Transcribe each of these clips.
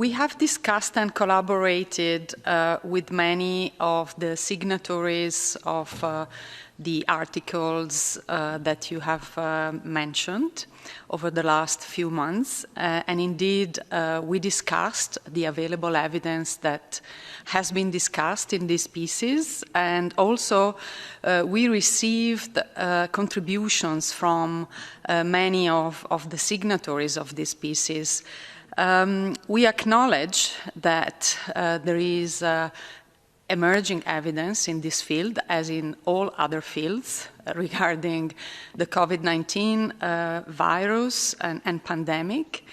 we have discussed and collaborated with many of the signatories of the articles that you have mentioned over the last few months. And indeed, we discussed the available evidence that has been discussed in these pieces. And also, we received contributions from many of the signatories of these pieces. We acknowledge that there is emerging evidence in this field, as in all other fields, regarding the COVID-19 virus and pandemic.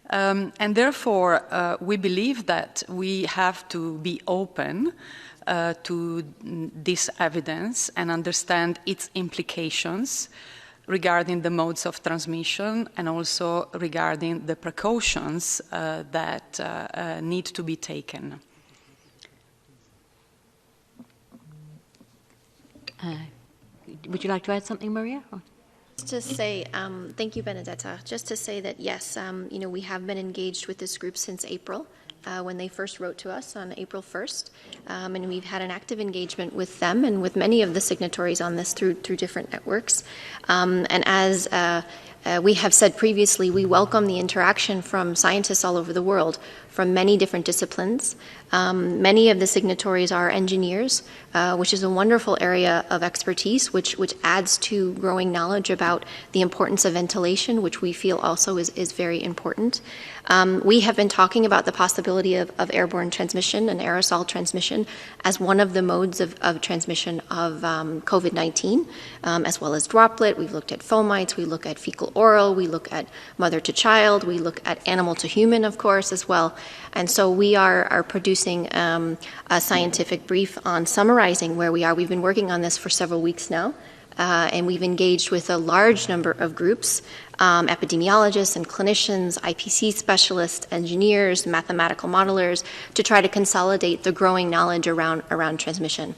And therefore, we believe that we have to be open to this evidence and understand its implications regarding the modes of transmission and also regarding the precautions that need to be taken. Would you like to add something, Maria? Just to say, thank you, Benedetta. Just to say that yes, we have been engaged with this group since April, when they first wrote to us on April 1st, and we've had an active engagement with them and with many of the signatories on this through different networks. And as we have said previously, we welcome the interaction from scientists all over the world, from many different disciplines. Many of the signatories are engineers, which is a wonderful area of expertise, which adds to growing knowledge about the importance of ventilation, which we feel also is very important. We have been talking about the possibility of airborne transmission and aerosol transmission as one of the modes of transmission of COVID-19, as well as droplet. We've looked at fomites, we look at fecal oral, we look at mother to child, we look at animal to human, of course, as well. And so we are producing a scientific brief on summarizing where we are. We've been working on this for several weeks now, and we've engaged with a large number of groups, epidemiologists and clinicians, IPC specialists, engineers, mathematical modelers, to try to consolidate the growing knowledge around transmission.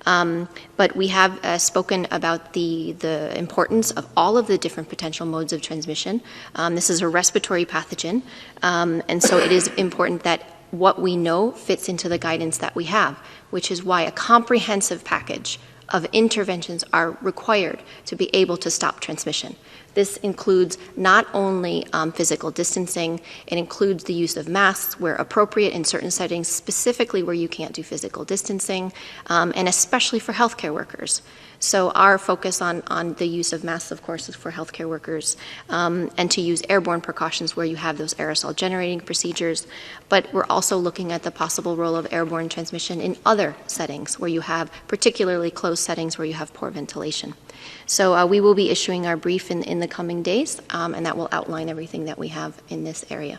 But we have spoken about the importance of all of the different potential modes of transmission. This is a respiratory pathogen, and so it is important that what we know fits into the guidance that we have, which is why a comprehensive package of interventions are required to be able to stop transmission. This includes not only physical distancing, it includes the use of masks where appropriate in certain settings, specifically where you can't do physical distancing, and especially for healthcare workers. So our focus on the use of masks, of course, is for healthcare workers, and to use airborne precautions where you have those aerosol generating procedures. But we're also looking at the possible role of airborne transmission in other settings where you have particularly closed settings where you have poor ventilation. So we will be issuing our brief in the coming days, and that will outline everything that we have in this area.